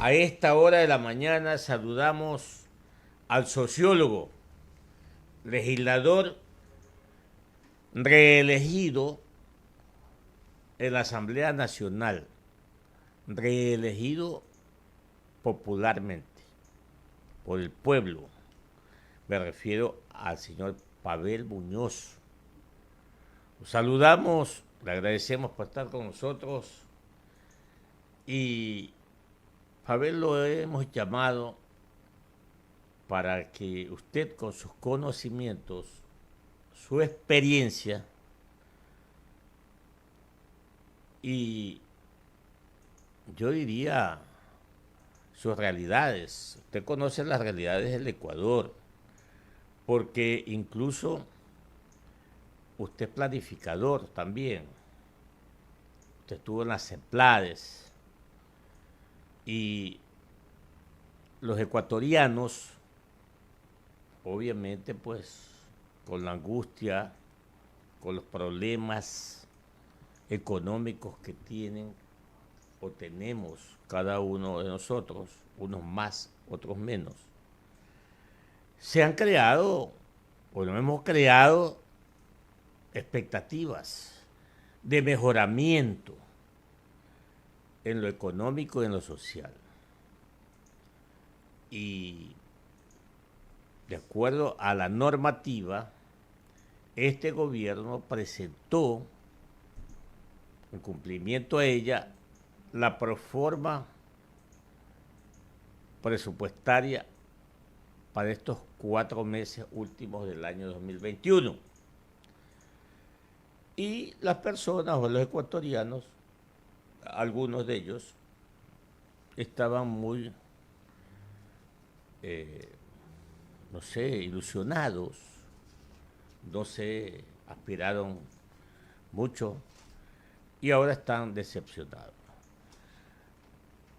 A esta hora de la mañana saludamos al sociólogo, legislador reelegido en la Asamblea Nacional, reelegido popularmente por el pueblo. Me refiero al señor Pavel Muñoz. Lo saludamos, le agradecemos por estar con nosotros y Pavel lo hemos llamado para que usted con sus conocimientos, su experiencia y yo diría sus realidades. Usted conoce las realidades del Ecuador, porque incluso usted es planificador también. Usted estuvo en las CEPLADES y los ecuatorianos, obviamente, pues con la angustia, con los problemas económicos que tienen o tenemos cada uno de nosotros, unos más, otros menos, se han creado, o no hemos creado, expectativas de mejoramiento en lo económico y en lo social. Y de acuerdo a la normativa, este gobierno presentó, en cumplimiento a ella, la proforma presupuestaria para estos 4 meses últimos del año 2021. Y las personas o los ecuatorianos, algunos de ellos, estaban muy, no sé, ilusionados, no sé, aspiraron mucho y ahora están decepcionados.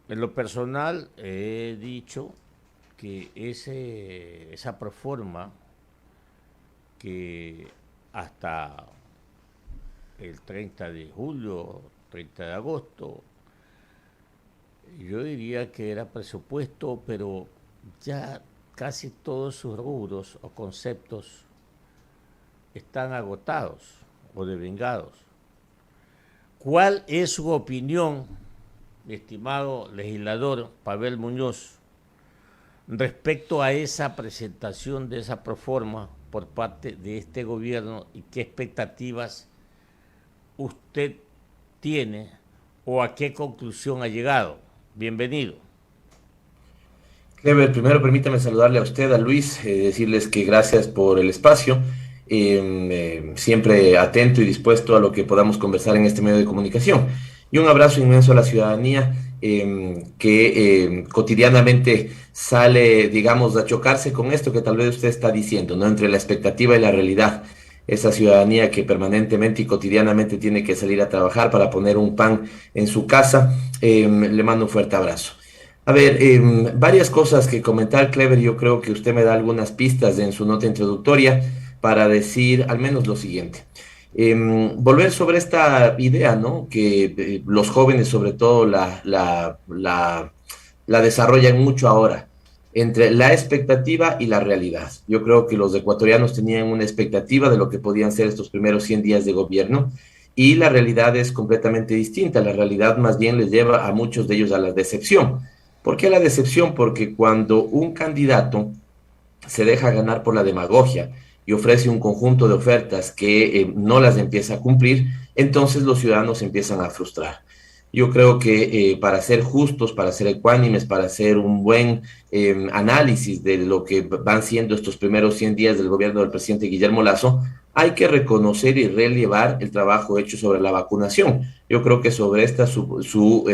En lo personal he dicho que esa proforma que hasta el 30 de julio, 30 de agosto, yo diría que era presupuesto, pero ya casi todos sus rubros o conceptos están agotados o devengados. ¿Cuál es su opinión, mi estimado legislador Pavel Muñoz, respecto a esa presentación de esa proforma por parte de este gobierno y qué expectativas usted tiene o a qué conclusión ha llegado? Bienvenido. Clever, primero permítame saludarle a usted, a Luis, decirles que gracias por el espacio, siempre atento y dispuesto a lo que podamos conversar en este medio de comunicación. Y un abrazo inmenso a la ciudadanía que cotidianamente sale, digamos, a chocarse con esto que tal vez usted está diciendo, ¿no? Entre la expectativa y la realidad. Esa ciudadanía que permanentemente y cotidianamente tiene que salir a trabajar para poner un pan en su casa, le mando un fuerte abrazo. A ver, varias cosas que comentar, Clever. Yo creo que usted me da algunas pistas en su nota introductoria para decir al menos lo siguiente. Volver sobre esta idea, ¿no? Que los jóvenes, sobre todo, la desarrollan mucho ahora, entre la expectativa y la realidad. Yo creo que los ecuatorianos tenían una expectativa de lo que podían ser estos primeros 100 días de gobierno y la realidad es completamente distinta. La realidad más bien les lleva a muchos de ellos a la decepción. ¿Por qué la decepción? Porque cuando un candidato se deja ganar por la demagogia y ofrece un conjunto de ofertas que no las empieza a cumplir, entonces los ciudadanos empiezan a frustrar. Yo creo que para ser justos, para ser ecuánimes, para hacer un buen análisis de lo que van siendo estos primeros 100 días del gobierno del presidente Guillermo Lasso, hay que reconocer y relevar el trabajo hecho sobre la vacunación. Yo creo que sobre esta su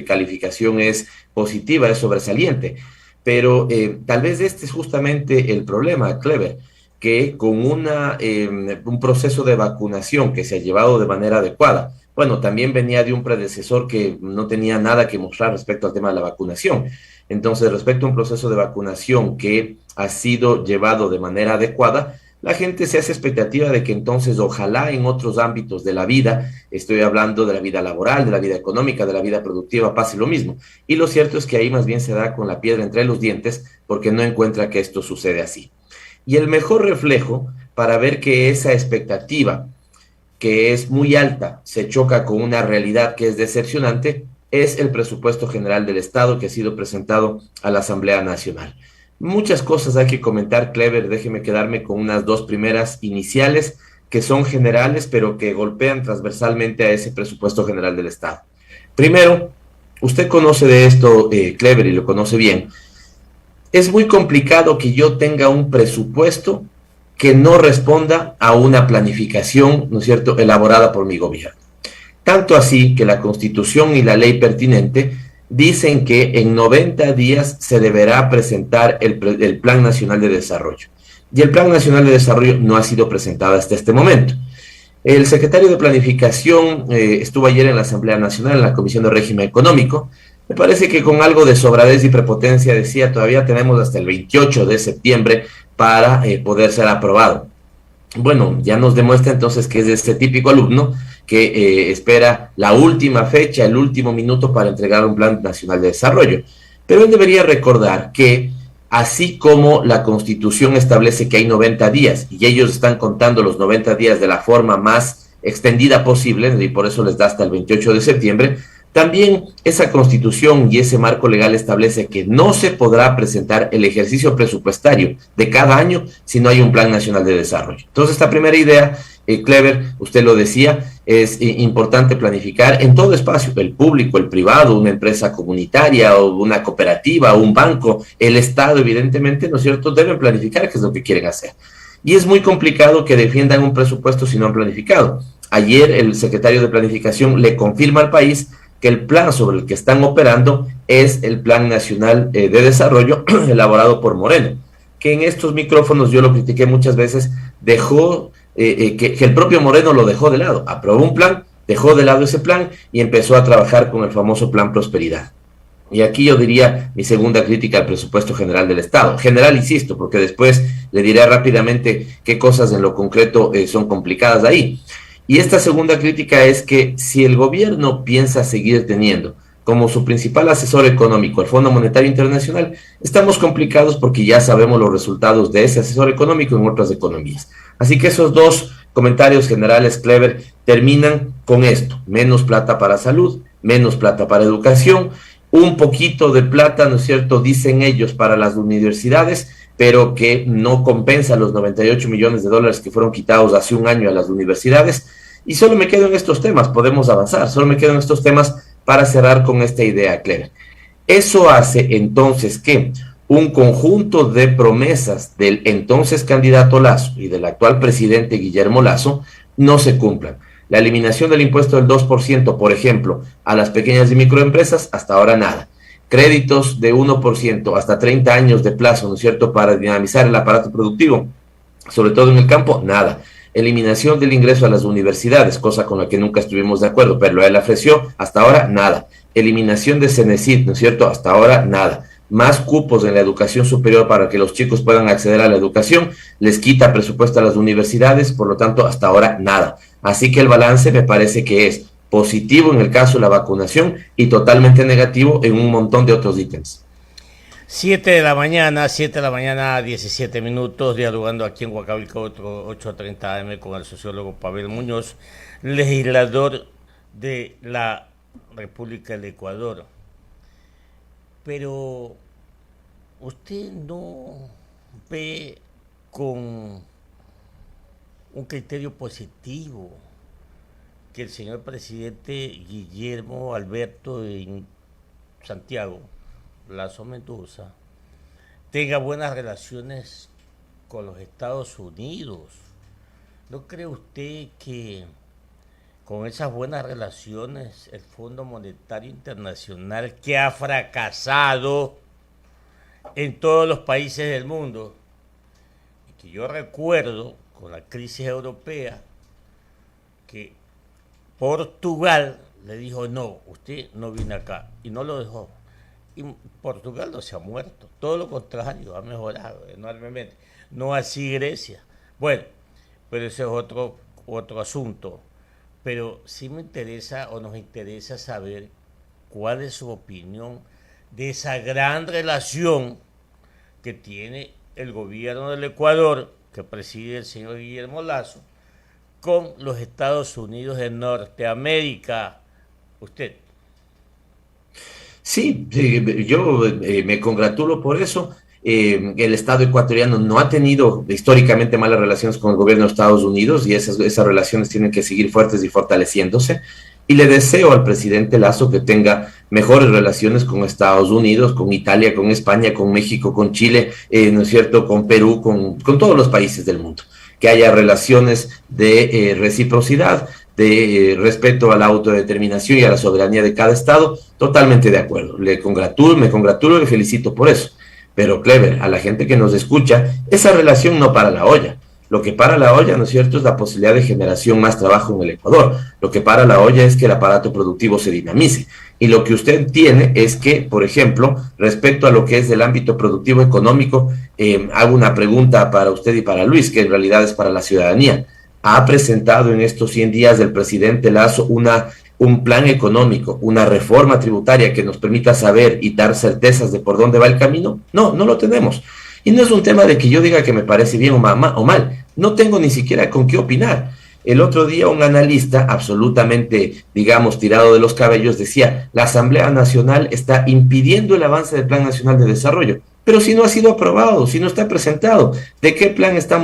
calificación es positiva, es sobresaliente. Pero tal vez este es justamente el problema, Clever, que con un proceso de vacunación que se ha llevado de manera adecuada, bueno, también venía de un predecesor que no tenía nada que mostrar respecto al tema de la vacunación. Entonces, respecto a un proceso de vacunación que ha sido llevado de manera adecuada, la gente se hace expectativa de que entonces ojalá en otros ámbitos de la vida, estoy hablando de la vida laboral, de la vida económica, de la vida productiva, pase lo mismo. Y lo cierto es que ahí más bien se da con la piedra entre los dientes porque no encuentra que esto sucede así. Y el mejor reflejo para ver que esa expectativa, que es muy alta, se choca con una realidad que es decepcionante, es el presupuesto general del Estado que ha sido presentado a la Asamblea Nacional. Muchas cosas hay que comentar, Clever, déjeme quedarme con unas dos primeras iniciales que son generales, pero que golpean transversalmente a ese presupuesto general del Estado. Primero, usted conoce de esto, Clever, y lo conoce bien. Es muy complicado que yo tenga un presupuesto que no responda a una planificación, ¿no es cierto?, elaborada por mi gobierno. Tanto así que la Constitución y la ley pertinente dicen que en 90 días se deberá presentar el Plan Nacional de Desarrollo. Y el Plan Nacional de Desarrollo no ha sido presentado hasta este momento. El secretario de Planificación estuvo ayer en la Asamblea Nacional, en la Comisión de Régimen Económico. Me parece que con algo de sobradez y prepotencia decía, todavía tenemos hasta el 28 de septiembre para poder ser aprobado. Bueno, ya nos demuestra entonces que es este típico alumno que espera la última fecha, el último minuto para entregar un plan nacional de desarrollo. Pero él debería recordar que así como la Constitución establece que hay 90 días y ellos están contando los 90 días de la forma más extendida posible, y por eso les da hasta el 28 de septiembre, también esa Constitución y ese marco legal establece que no se podrá presentar el ejercicio presupuestario de cada año si no hay un Plan Nacional de Desarrollo. Entonces, esta primera idea, Clever, usted lo decía, es importante planificar en todo espacio, el público, el privado, una empresa comunitaria o una cooperativa o un banco, el Estado, evidentemente, ¿no es cierto?, deben planificar qué es lo que quieren hacer. Y es muy complicado que defiendan un presupuesto si no han planificado. Ayer el secretario de Planificación le confirma al país que el plan sobre el que están operando es el Plan Nacional de Desarrollo elaborado por Moreno, que en estos micrófonos, yo lo critiqué muchas veces, dejó que el propio Moreno lo dejó de lado, aprobó un plan, dejó de lado ese plan y empezó a trabajar con el famoso Plan Prosperidad. Y aquí yo diría mi segunda crítica al presupuesto general del Estado. General, insisto, porque después le diré rápidamente qué cosas en lo concreto son complicadas ahí. Y esta segunda crítica es que si el gobierno piensa seguir teniendo como su principal asesor económico el Fondo Monetario Internacional, estamos complicados porque ya sabemos los resultados de ese asesor económico en otras economías. Así que esos dos comentarios generales, Clever, terminan con esto: menos plata para salud, menos plata para educación, un poquito de plata, ¿no es cierto?, dicen ellos, para las universidades, pero que no compensa los 98 millones de dólares que fueron quitados hace un año a las universidades. Y solo me quedo en estos temas, podemos avanzar, solo me quedo en estos temas para cerrar con esta idea, Clever. Eso hace entonces que un conjunto de promesas del entonces candidato Lasso y del actual presidente Guillermo Lasso no se cumplan. La eliminación del impuesto del 2%, por ejemplo, a las pequeñas y microempresas, hasta ahora nada. Créditos de 1% hasta 30 años de plazo, ¿no es cierto?, para dinamizar el aparato productivo, sobre todo en el campo, nada. Eliminación del ingreso a las universidades, cosa con la que nunca estuvimos de acuerdo, pero él ofreció, hasta ahora, nada. Eliminación de Cenecit, ¿no es cierto?, hasta ahora, nada. Más cupos en la educación superior para que los chicos puedan acceder a la educación, les quita presupuesto a las universidades, por lo tanto, hasta ahora, nada. Así que el balance me parece que es positivo en el caso de la vacunación y totalmente negativo en un montón de otros ítems. 7 de la mañana, 17 minutos, dialogando aquí en Huancavelica, 8:30 AM con el sociólogo Pavel Muñoz, legislador de la República del Ecuador. Pero usted no ve con un criterio positivo que el señor presidente Guillermo Alberto en Santiago Lasso Mendoza tenga buenas relaciones con los Estados Unidos. ¿No cree usted que con esas buenas relaciones el Fondo Monetario Internacional, que ha fracasado en todos los países del mundo, y que yo recuerdo con la crisis europea, que Portugal le dijo, no, usted no viene acá, y no lo dejó? Y Portugal no se ha muerto, todo lo contrario, ha mejorado enormemente. No así Grecia. Bueno, pero ese es otro asunto. Pero sí me interesa o nos interesa saber cuál es su opinión de esa gran relación que tiene el gobierno del Ecuador, que preside el señor Guillermo Lasso, con los Estados Unidos de Norteamérica. Usted. Sí, yo me congratulo por eso. El Estado ecuatoriano no ha tenido históricamente malas relaciones con el gobierno de Estados Unidos y esas relaciones tienen que seguir fuertes y fortaleciéndose. Y le deseo al presidente Lasso que tenga mejores relaciones con Estados Unidos, con Italia, con España, con México, con Chile, ¿no es cierto?, con Perú, con todos los países del mundo. Que haya relaciones de reciprocidad, de respeto a la autodeterminación y a la soberanía de cada Estado, totalmente de acuerdo. Me congratulo y le felicito por eso. Pero, Clever, a la gente que nos escucha, esa relación no para la olla. Lo que para la olla, ¿no es cierto?, es la posibilidad de generación más trabajo en el Ecuador. Lo que para la olla es que el aparato productivo se dinamice. Y lo que usted tiene es que, por ejemplo, respecto a lo que es el ámbito productivo económico, hago una pregunta para usted y para Luis, que en realidad es para la ciudadanía. ¿Ha presentado en estos 100 días del presidente Lasso un plan económico, una reforma tributaria que nos permita saber y dar certezas de por dónde va el camino? No, no lo tenemos. Y no es un tema de que yo diga que me parece bien o mal. No tengo ni siquiera con qué opinar. El otro día un analista absolutamente, digamos, tirado de los cabellos decía, la Asamblea Nacional está impidiendo el avance del Plan Nacional de Desarrollo. Pero si no ha sido aprobado, si no está presentado, ¿de qué plan está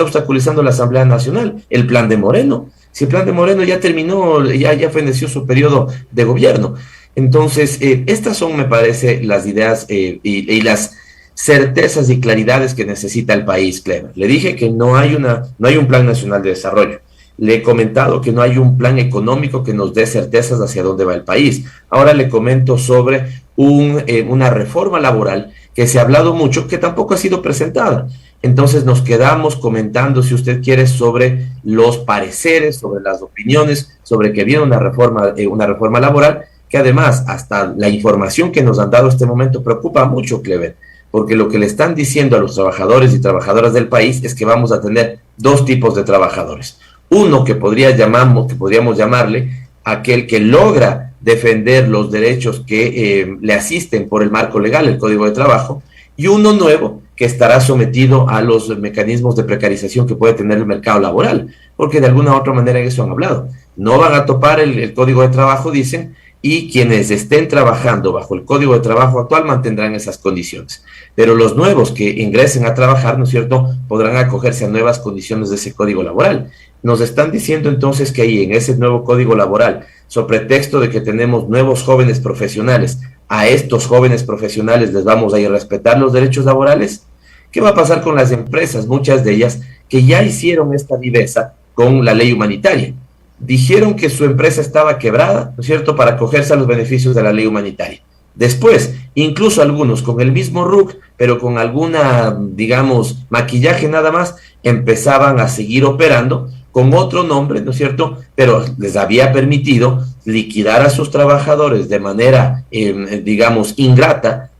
obstaculizando la Asamblea Nacional? El plan de Moreno. Si el plan de Moreno ya terminó, ya feneció su periodo de gobierno. Entonces, estas son, me parece, las ideas y las certezas y claridades que necesita el país, Clever. Le dije que no hay un plan nacional de desarrollo. Le he comentado que no hay un plan económico que nos dé certezas hacia dónde va el país. Ahora le comento sobre una reforma laboral que se ha hablado mucho, que tampoco ha sido presentada. Entonces nos quedamos comentando, si usted quiere, sobre los pareceres, sobre las opiniones, sobre que viene una reforma laboral, que además hasta la información que nos han dado este momento preocupa mucho, Clever, porque lo que le están diciendo a los trabajadores y trabajadoras del país es que vamos a tener dos tipos de trabajadores. Uno que podríamos llamarle aquel que logra defender los derechos que le asisten por el marco legal, el Código de Trabajo, y uno nuevo que estará sometido a los mecanismos de precarización que puede tener el mercado laboral, porque de alguna u otra manera en eso han hablado. No van a topar el Código de Trabajo, dicen, y quienes estén trabajando bajo el Código de Trabajo actual mantendrán esas condiciones. Pero los nuevos que ingresen a trabajar, ¿no es cierto?, podrán acogerse a nuevas condiciones de ese Código laboral. Nos están diciendo entonces que ahí en ese nuevo Código laboral, sobre pretexto de que tenemos nuevos jóvenes profesionales, a estos jóvenes profesionales les vamos a ir a respetar los derechos laborales. ¿Qué va a pasar con las empresas? Muchas de ellas que ya hicieron esta viveza con la ley humanitaria. Dijeron que su empresa estaba quebrada, ¿no es cierto?, para acogerse a los beneficios de la ley humanitaria. Después, incluso algunos con el mismo RUC, pero con alguna, digamos, maquillaje nada más, empezaban a seguir operando con otro nombre, ¿no es cierto?, pero les había permitido liquidar a sus trabajadores de manera, digamos, ingrata,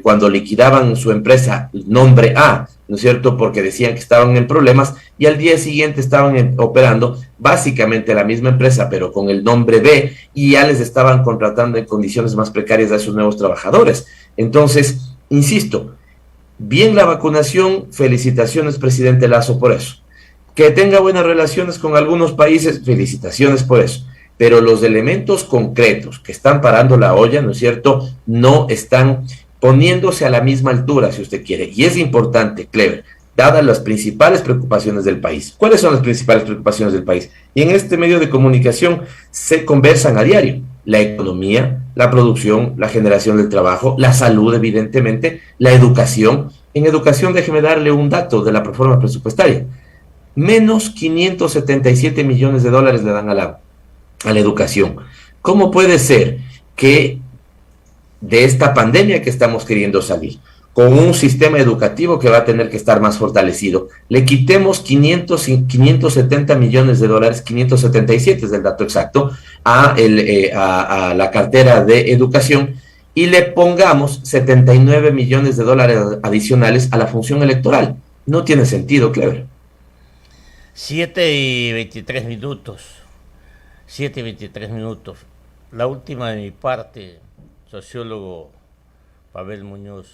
cuando liquidaban su empresa nombre A, ¿no es cierto?, porque decían que estaban en problemas, y al día siguiente estaban operando básicamente la misma empresa, pero con el nombre B, y ya les estaban contratando en condiciones más precarias a esos nuevos trabajadores. Entonces, insisto, bien la vacunación, felicitaciones, presidente Lasso, por eso. Que tenga buenas relaciones con algunos países, felicitaciones por eso. Pero los elementos concretos que están parando la olla, ¿no es cierto?, no están poniéndose a la misma altura, si usted quiere. Y es importante, Clever, dadas las principales preocupaciones del país. ¿Cuáles son las principales preocupaciones del país? Y en este medio de comunicación se conversan a diario. La economía, la producción, la generación del trabajo, la salud, evidentemente, la educación. En educación, déjeme darle un dato de la reforma presupuestaria. Menos 577 millones de dólares le dan a la educación. ¿Cómo puede ser que de esta pandemia que estamos queriendo salir, con un sistema educativo que va a tener que estar más fortalecido, le quitemos 570 millones de dólares, 577 es el dato exacto, a la cartera de educación, y le pongamos 79 millones de dólares adicionales a la función electoral? No tiene sentido, Clever. 7:23. 7:23. La última de mi parte, sociólogo Pavel Muñoz.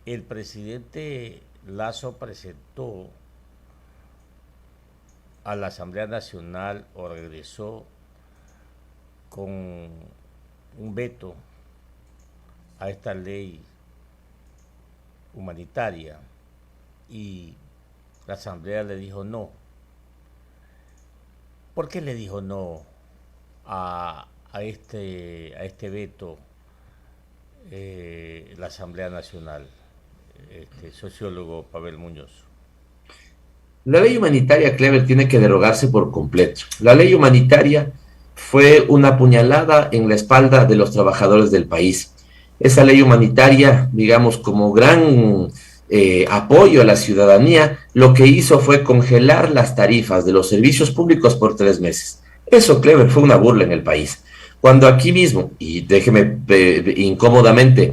El presidente Lasso presentó a la Asamblea Nacional o regresó con un veto a esta ley humanitaria y la Asamblea le dijo no. ¿Por qué le dijo no a este veto la Asamblea Nacional, sociólogo Pavel Muñoz? La ley humanitaria, Clever, tiene que derogarse por completo. La ley humanitaria fue una puñalada en la espalda de los trabajadores del país. Esa ley humanitaria, digamos, como gran apoyo a la ciudadanía, lo que hizo fue congelar las tarifas de los servicios públicos por 3 meses. Eso, Clever, fue una burla en el país. Cuando aquí mismo, y déjeme incómodamente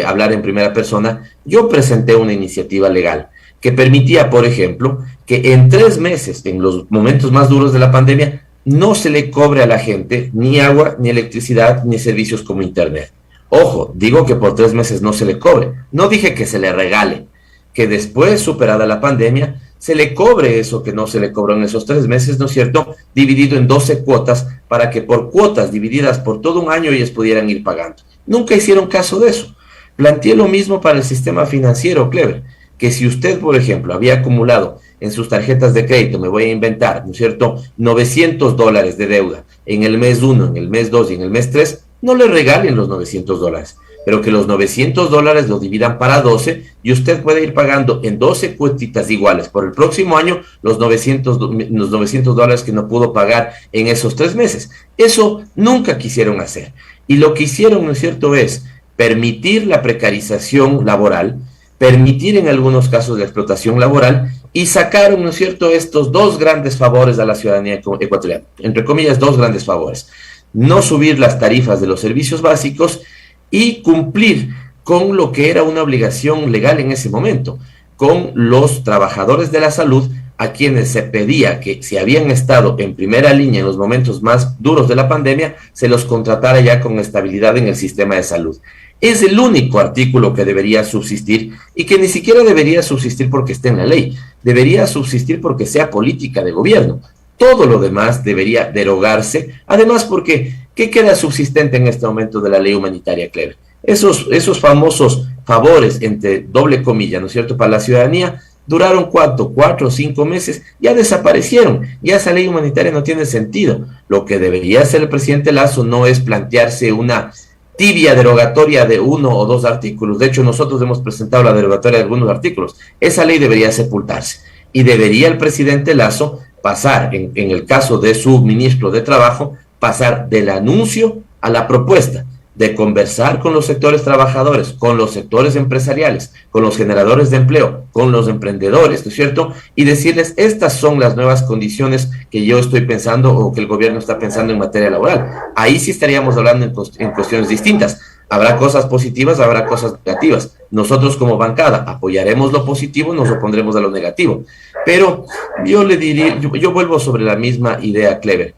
hablar en primera persona, yo presenté una iniciativa legal que permitía, por ejemplo, que en 3 meses, en los momentos más duros de la pandemia, no se le cobre a la gente ni agua, ni electricidad, ni servicios como internet. Ojo, digo que por 3 meses no se le cobre. No dije que se le regale, que después, superada la pandemia, se le cobre eso que no se le cobró en esos 3 meses, ¿no es cierto?, dividido en 12 cuotas, para que por cuotas divididas por todo un año ellos pudieran ir pagando. Nunca hicieron caso de eso. Planteé lo mismo para el sistema financiero, Clever, que si usted, por ejemplo, había acumulado en sus tarjetas de crédito, me voy a inventar, ¿no es cierto?, $900 de deuda en el mes 1, en el mes 2 y en el mes 3, no le regalen los $900, pero que los $900 lo dividan para 12 y usted puede ir pagando en 12 cuotitas iguales por el próximo año los $900 que no pudo pagar en esos 3 meses. Eso nunca quisieron hacer. Y lo que hicieron, ¿no es cierto?, es permitir la precarización laboral, permitir en algunos casos la explotación laboral y sacaron, ¿no es cierto?, estos 2 grandes favores a la ciudadanía ecuatoriana, entre comillas, 2 grandes favores: no subir las tarifas de los servicios básicos y cumplir con lo que era una obligación legal en ese momento, con los trabajadores de la salud, a quienes se pedía que si habían estado en primera línea en los momentos más duros de la pandemia, se los contratara ya con estabilidad en el sistema de salud. Es el único artículo que debería subsistir y que ni siquiera debería subsistir porque esté en la ley, debería subsistir porque sea política de gobierno. Todo lo demás debería derogarse, además porque, ¿qué queda subsistente en este momento de la ley humanitaria, Clever? Esos famosos favores, entre doble comilla, ¿no es cierto?, para la ciudadanía, duraron ¿cuánto? 4 o 5 meses, ya desaparecieron, ya esa ley humanitaria no tiene sentido. Lo que debería hacer el presidente Lasso no es plantearse una tibia derogatoria de 1 o 2 artículos. De hecho, nosotros hemos presentado la derogatoria de algunos artículos. Esa ley debería sepultarse y debería el presidente Lasso pasar, en el caso de su ministro de Trabajo, pasar del anuncio a la propuesta de conversar con los sectores trabajadores, con los sectores empresariales, con los generadores de empleo, con los emprendedores, ¿no es cierto?, y decirles: estas son las nuevas condiciones que yo estoy pensando o que el gobierno está pensando en materia laboral. Ahí sí estaríamos hablando en cuestiones distintas. Habrá cosas positivas, habrá cosas negativas. Nosotros como bancada apoyaremos lo positivo, nos opondremos a lo negativo. Pero yo le diría, yo vuelvo sobre la misma idea, Clever.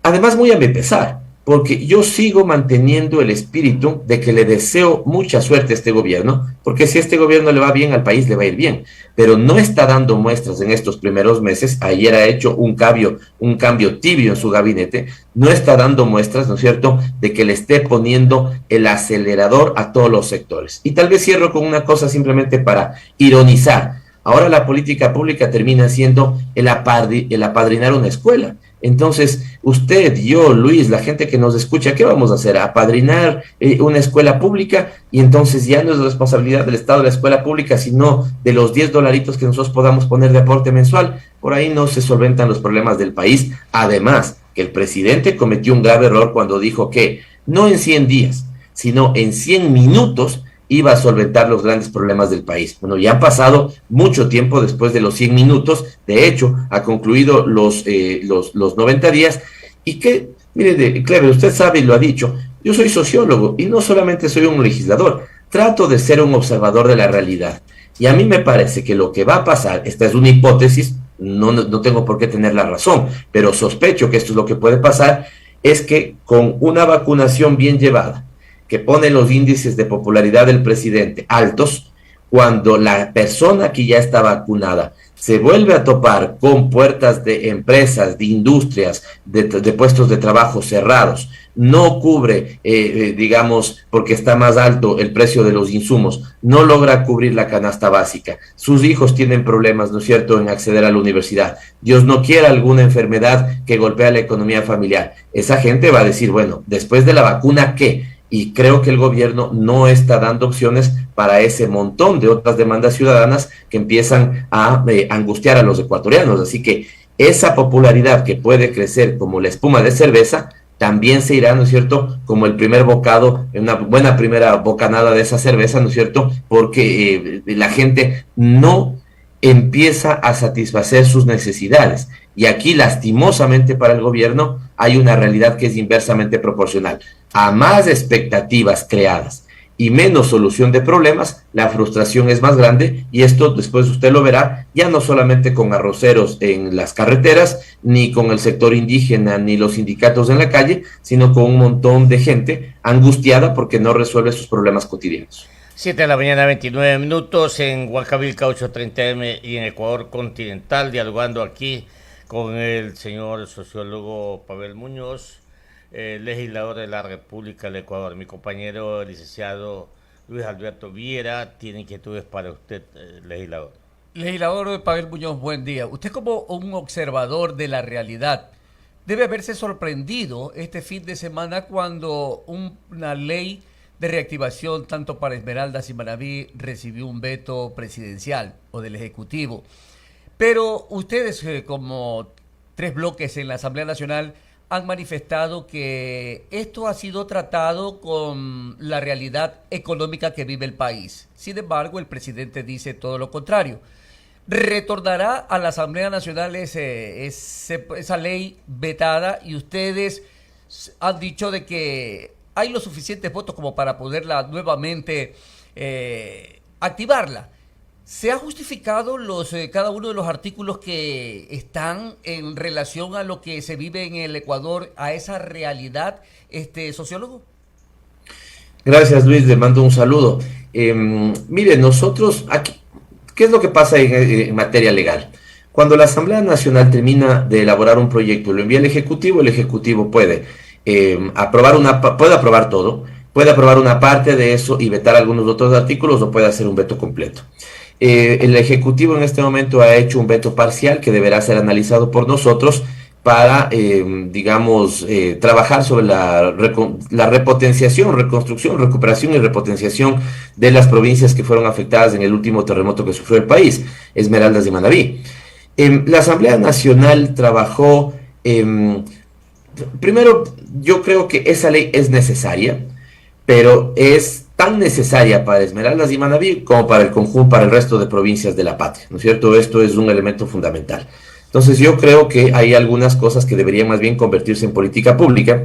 Además, muy a mi pesar, porque yo sigo manteniendo el espíritu de que le deseo mucha suerte a este gobierno, porque si a este gobierno le va bien, al país le va a ir bien, pero no está dando muestras en estos primeros meses. Ayer ha hecho un cambio tibio en su gabinete, no está dando muestras, ¿no es cierto?, de que le esté poniendo el acelerador a todos los sectores. Y tal vez cierro con una cosa simplemente para ironizar. Ahora la política pública termina siendo el apadrinar una escuela. Entonces, usted, yo, Luis, la gente que nos escucha, ¿qué vamos a hacer? ¿Apadrinar una escuela pública? Y entonces ya no es responsabilidad del Estado de la escuela pública, sino de los $10 que nosotros podamos poner de aporte mensual. Por ahí no se solventan los problemas del país. Además, que el presidente cometió un grave error cuando dijo que no en 100 días, sino en 100 minutos iba a solventar los grandes problemas del país. Bueno, ya han pasado mucho tiempo después de los 100 minutos, de hecho, ha concluido los 90 días, y que, mire, Clever, usted sabe y lo ha dicho, yo soy sociólogo, y no solamente soy un legislador, trato de ser un observador de la realidad. Y a mí me parece que lo que va a pasar, esta es una hipótesis, no tengo por qué tener la razón, pero sospecho que esto es lo que puede pasar, es que con una vacunación bien llevada, que pone los índices de popularidad del presidente altos, cuando la persona que ya está vacunada se vuelve a topar con puertas de empresas, de industrias, de puestos de trabajo cerrados, no cubre, digamos, porque está más alto el precio de los insumos, no logra cubrir la canasta básica, sus hijos tienen problemas, ¿no es cierto?, en acceder a la universidad, Dios no quiera alguna enfermedad que golpea la economía familiar, esa gente va a decir, bueno, después de la vacuna, ¿qué? Y creo que el gobierno no está dando opciones para ese montón de otras demandas ciudadanas que empiezan a angustiar a los ecuatorianos. Así que esa popularidad que puede crecer como la espuma de cerveza, también se irá, ¿no es cierto?, como el primer bocado, una buena primera bocanada de esa cerveza, ¿no es cierto?, porque la gente no empieza a satisfacer sus necesidades. Y aquí, lastimosamente para el gobierno, hay una realidad que es inversamente proporcional. A más expectativas creadas y menos solución de problemas, la frustración es más grande, y esto después usted lo verá, ya no solamente con arroceros en las carreteras, ni con el sector indígena, ni los sindicatos en la calle, sino con un montón de gente angustiada porque no resuelve sus problemas cotidianos. 7 de la mañana, 29 minutos, en Huancavilca, 8:30 AM y en Ecuador continental, dialogando aquí con el señor sociólogo Pavel Muñoz, legislador de la República del Ecuador. Mi compañero, el licenciado Luis Alberto Viera, tiene inquietudes para usted, legislador. Legislador Pavel Muñoz, buen día. Usted, como un observador de la realidad, debe haberse sorprendido este fin de semana cuando una ley de reactivación tanto para Esmeraldas y Manabí recibió un veto presidencial o del Ejecutivo. Pero ustedes, como tres bloques en la Asamblea Nacional, han manifestado que esto ha sido tratado con la realidad económica que vive el país. Sin embargo, el presidente dice todo lo contrario. ¿Retornará a la Asamblea Nacional esa ley vetada? Y ustedes han dicho de que hay los suficientes votos como para poderla nuevamente activarla. ¿Se ha justificado cada uno de los artículos que están en relación a lo que se vive en el Ecuador, a esa realidad, sociólogo? Gracias, Luis, le mando un saludo. Mire, nosotros aquí, ¿qué es lo que pasa en materia legal? Cuando la Asamblea Nacional termina de elaborar un proyecto y lo envía al Ejecutivo, el Ejecutivo puede aprobar todo, puede aprobar una parte de eso y vetar algunos otros artículos, o puede hacer un veto completo. El Ejecutivo en este momento ha hecho un veto parcial que deberá ser analizado por nosotros para, trabajar sobre la repotenciación, reconstrucción, recuperación y repotenciación de las provincias que fueron afectadas en el último terremoto que sufrió el país, Esmeraldas y Manabí. La Asamblea Nacional trabajó, primero, yo creo que esa ley es necesaria, pero es tan necesaria para Esmeraldas y Manabí como para el conjunto, para el resto de provincias de la patria, ¿no es cierto? Esto es un elemento fundamental. Entonces yo creo que hay algunas cosas que deberían más bien convertirse en política pública,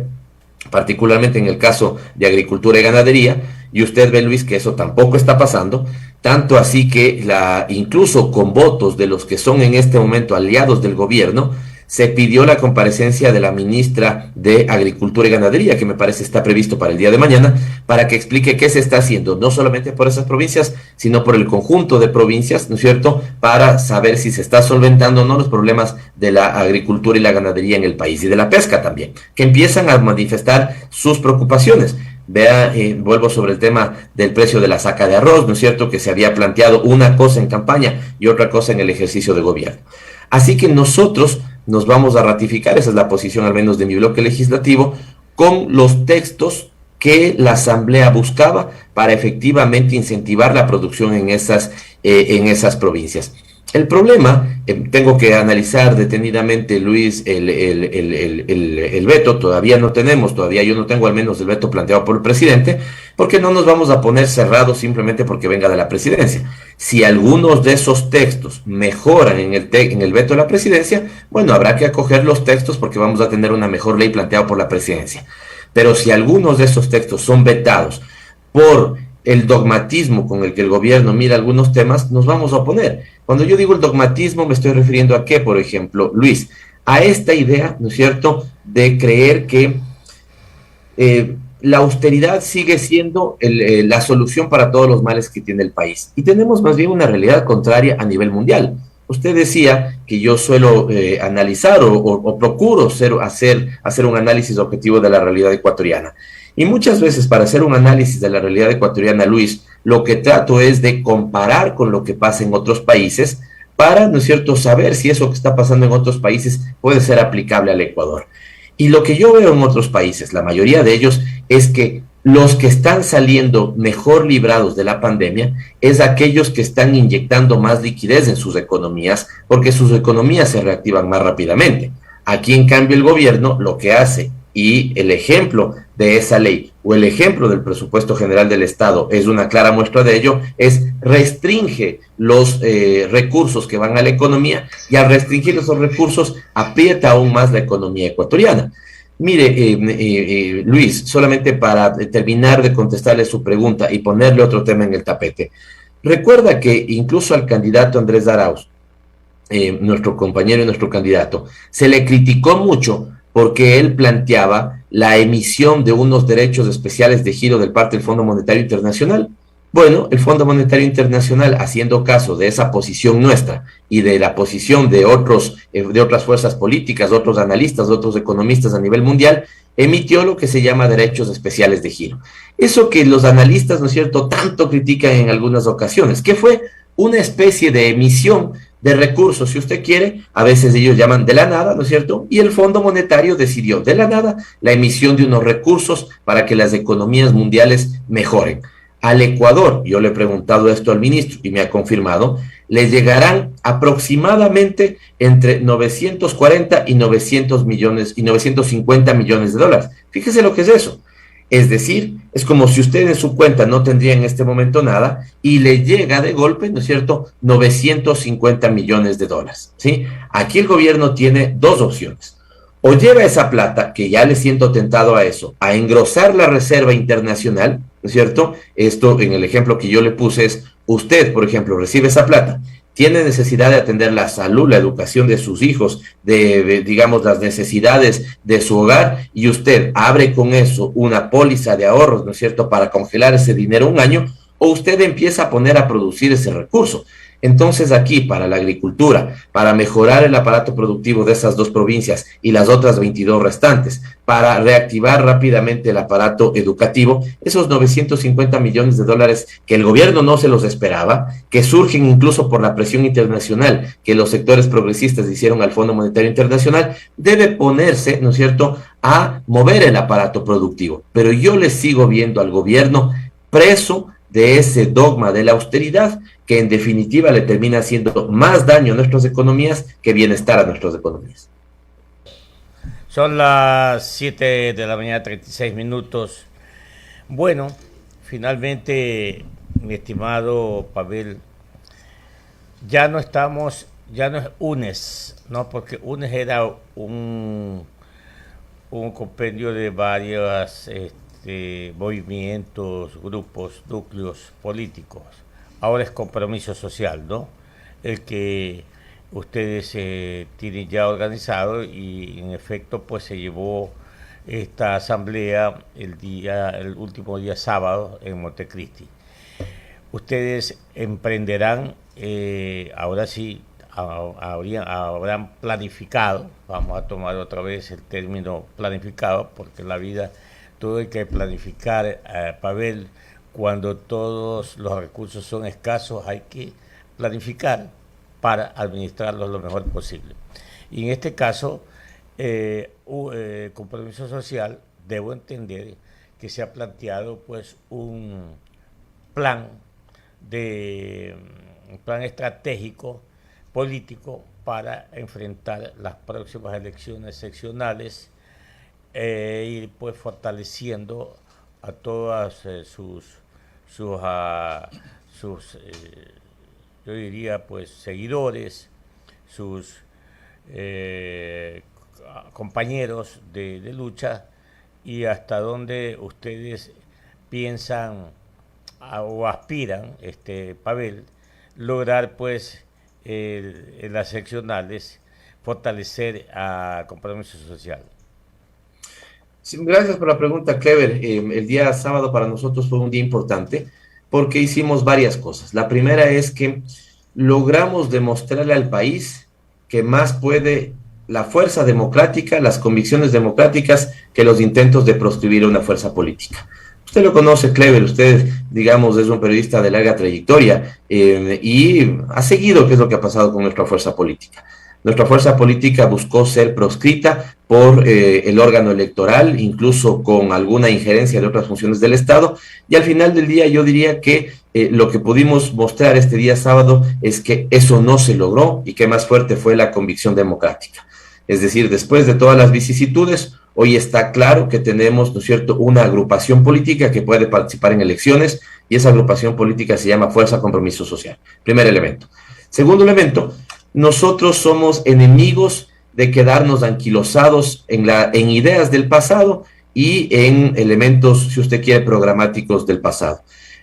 particularmente en el caso de agricultura y ganadería, y usted ve, Luis, que eso tampoco está pasando, tanto así que incluso con votos de los que son en este momento aliados del gobierno, se pidió la comparecencia de la ministra de Agricultura y Ganadería, que me parece está previsto para el día de mañana, para que explique qué se está haciendo, no solamente por esas provincias, sino por el conjunto de provincias, ¿no es cierto?, para saber si se está solventando o no los problemas de la agricultura y la ganadería en el país, y de la pesca también, que empiezan a manifestar sus preocupaciones. Vea, vuelvo sobre el tema del precio de la saca de arroz, ¿no es cierto?, que se había planteado una cosa en campaña y otra cosa en el ejercicio de gobierno. Así que nosotros nos vamos a ratificar, esa es la posición al menos de mi bloque legislativo, con los textos que la Asamblea buscaba para efectivamente incentivar la producción en esas provincias. El problema, tengo que analizar detenidamente, Luis, el veto, todavía yo no tengo al menos el veto planteado por el presidente, porque no nos vamos a poner cerrados simplemente porque venga de la presidencia. Si algunos de esos textos mejoran en el veto de la presidencia, bueno, habrá que acoger los textos porque vamos a tener una mejor ley planteada por la presidencia. Pero si algunos de esos textos son vetados por el dogmatismo con el que el gobierno mira algunos temas, nos vamos a oponer. Cuando yo digo el dogmatismo, me estoy refiriendo a qué, por ejemplo, Luis, a esta idea, ¿no es cierto?, de creer que la austeridad sigue siendo la solución para todos los males que tiene el país. Y tenemos más bien una realidad contraria a nivel mundial. Usted decía que yo suelo analizar o procuro hacer un análisis objetivo de la realidad ecuatoriana. Y muchas veces para hacer un análisis de la realidad ecuatoriana, Luis, lo que trato es de comparar con lo que pasa en otros países para, ¿no es cierto?, saber si eso que está pasando en otros países puede ser aplicable al Ecuador. Y lo que yo veo en otros países, la mayoría de ellos, es que los que están saliendo mejor librados de la pandemia es aquellos que están inyectando más liquidez en sus economías, porque sus economías se reactivan más rápidamente. Aquí, en cambio, el gobierno lo que hace, y el ejemplo de esa ley o el ejemplo del presupuesto general del Estado es una clara muestra de ello, es restringe los recursos que van a la economía, y al restringir esos recursos aprieta aún más la economía ecuatoriana. Mire, Luis, solamente para terminar de contestarle su pregunta y ponerle otro tema en el tapete. Recuerda que incluso al candidato Andrés Arauz, nuestro compañero y nuestro candidato, se le criticó mucho porque él planteaba la emisión de unos derechos especiales de giro del parte del Fondo Monetario Internacional. Bueno, el Fondo Monetario Internacional, haciendo caso de esa posición nuestra y de la posición de otras fuerzas políticas, de otros analistas, de otros economistas a nivel mundial, emitió lo que se llama derechos especiales de giro. Eso que los analistas, ¿no es cierto?, tanto critican en algunas ocasiones, que fue una especie de emisión de recursos, si usted quiere, a veces ellos llaman de la nada, ¿no es cierto? Y el Fondo Monetario decidió de la nada la emisión de unos recursos para que las economías mundiales mejoren. Al Ecuador, yo le he preguntado esto al ministro y me ha confirmado, le llegarán aproximadamente entre 940 y 900 millones y 950 millones de dólares. Fíjese lo que es eso. Es decir, es como si usted en su cuenta no tendría en este momento nada y le llega de golpe, ¿no es cierto?, 950 millones de dólares, ¿sí? Aquí el gobierno tiene dos opciones. O lleva esa plata, que ya le siento tentado a eso, a engrosar la reserva internacional, ¿no es cierto? Esto en el ejemplo que yo le puse es, usted, por ejemplo, recibe esa plata, tiene necesidad de atender la salud, la educación de sus hijos, digamos, las necesidades de su hogar, y usted abre con eso una póliza de ahorros, ¿no es cierto?, para congelar ese dinero un año, o usted empieza a poner a producir ese recurso. Entonces aquí, para la agricultura, para mejorar el aparato productivo de esas dos provincias y las otras 22 restantes, para reactivar rápidamente el aparato educativo, esos 950 millones de dólares que el gobierno no se los esperaba, que surgen incluso por la presión internacional que los sectores progresistas hicieron al Fondo Monetario Internacional, debe ponerse, ¿no es cierto?, a mover el aparato productivo. Pero yo le sigo viendo al gobierno preso de ese dogma de la austeridad, que en definitiva le termina haciendo más daño a nuestras economías que bienestar a nuestras economías. Son las 7 de la mañana, 36 minutos. Bueno, finalmente, mi estimado Pavel, ya no es UNES, ¿no? Porque UNES era un compendio de varios movimientos, grupos, núcleos políticos. Ahora es Compromiso Social, ¿no? El que ustedes tienen ya organizado, y en efecto pues se llevó esta asamblea el último día sábado en Montecristi. Ustedes emprenderán, ahora sí, habrán planificado, vamos a tomar otra vez el término planificado, porque la vida todo hay que planificar, Pavel. Cuando todos los recursos son escasos hay que planificar para administrarlos lo mejor posible. Y en este caso, Compromiso Social, debo entender que se ha planteado pues un plan estratégico político para enfrentar las próximas elecciones seccionales, ir pues fortaleciendo a todas sus yo diría pues seguidores, sus compañeros de lucha, y hasta dónde ustedes piensan o aspiran, Pavel, lograr pues en las seccionales fortalecer a Compromiso Social? Sí, gracias por la pregunta, Clever. El día sábado para nosotros fue un día importante porque hicimos varias cosas. La primera es que logramos demostrarle al país que más puede la fuerza democrática, las convicciones democráticas, que los intentos de proscribir una fuerza política. Usted lo conoce, Clever, usted, digamos, es un periodista de larga trayectoria y ha seguido qué es lo que ha pasado con nuestra fuerza política. Nuestra fuerza política buscó ser proscrita por el órgano electoral, incluso con alguna injerencia de otras funciones del Estado, y al final del día yo diría que lo que pudimos mostrar este día sábado es que eso no se logró y que más fuerte fue la convicción democrática. Es decir, después de todas las vicisitudes, hoy está claro que tenemos, ¿no es cierto?, una agrupación política que puede participar en elecciones y esa agrupación política se llama Fuerza Compromiso Social. Primer elemento. Segundo elemento, nosotros somos enemigos de quedarnos anquilosados en ideas del pasado y en elementos, si usted quiere, programáticos del pasado.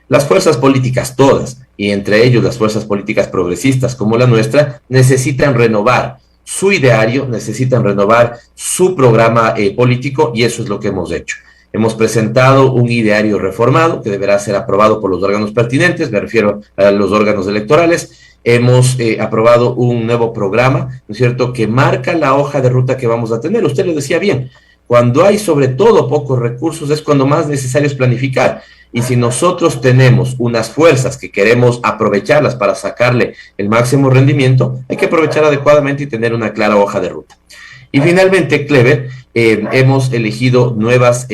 Las fuerzas políticas todas, y entre ellos las fuerzas políticas progresistas como la nuestra, necesitan renovar su ideario, necesitan renovar su programa político y eso es lo que hemos hecho. Hemos presentado un ideario reformado que deberá ser aprobado por los órganos pertinentes, me refiero a los órganos electorales. Hemos aprobado un nuevo programa, ¿no es cierto?, que marca la hoja de ruta que vamos a tener. Usted lo decía bien, cuando hay sobre todo pocos recursos es cuando más necesario es planificar. Y si nosotros tenemos unas fuerzas que queremos aprovecharlas para sacarle el máximo rendimiento, hay que aprovechar adecuadamente y tener una clara hoja de ruta. Y finalmente, Clever, hemos elegido nuevas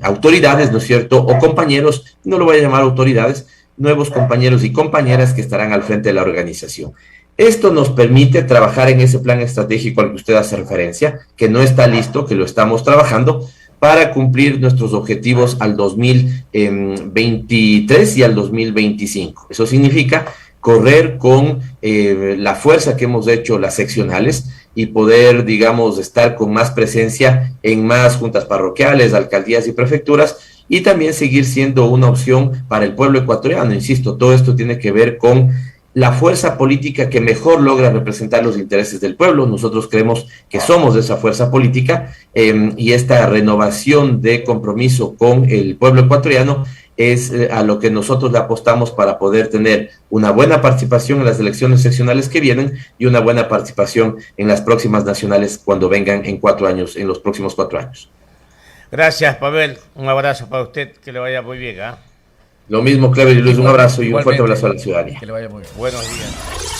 autoridades, ¿no es cierto?, o compañeros, no lo voy a llamar autoridades, nuevos compañeros y compañeras que estarán al frente de la organización. Esto nos permite trabajar en ese plan estratégico al que usted hace referencia, que no está listo, que lo estamos trabajando, para cumplir nuestros objetivos al 2023 y al 2025. Eso significa correr con la fuerza que hemos hecho las seccionales y poder, digamos, estar con más presencia en más juntas parroquiales, alcaldías y prefecturas, y también seguir siendo una opción para el pueblo ecuatoriano. Insisto, todo esto tiene que ver con la fuerza política que mejor logra representar los intereses del pueblo. Nosotros creemos que somos de esa fuerza política y esta renovación de compromiso con el pueblo ecuatoriano es a lo que nosotros le apostamos para poder tener una buena participación en las elecciones seccionales que vienen y una buena participación en las próximas nacionales cuando vengan en 4 años, en los próximos 4 años. Gracias, Pavel. Un abrazo para usted. Que le vaya muy bien. Lo mismo, Clever y Luis. Un abrazo y un fuerte abrazo a la ciudadanía. Que le vaya muy bien. Buenos días.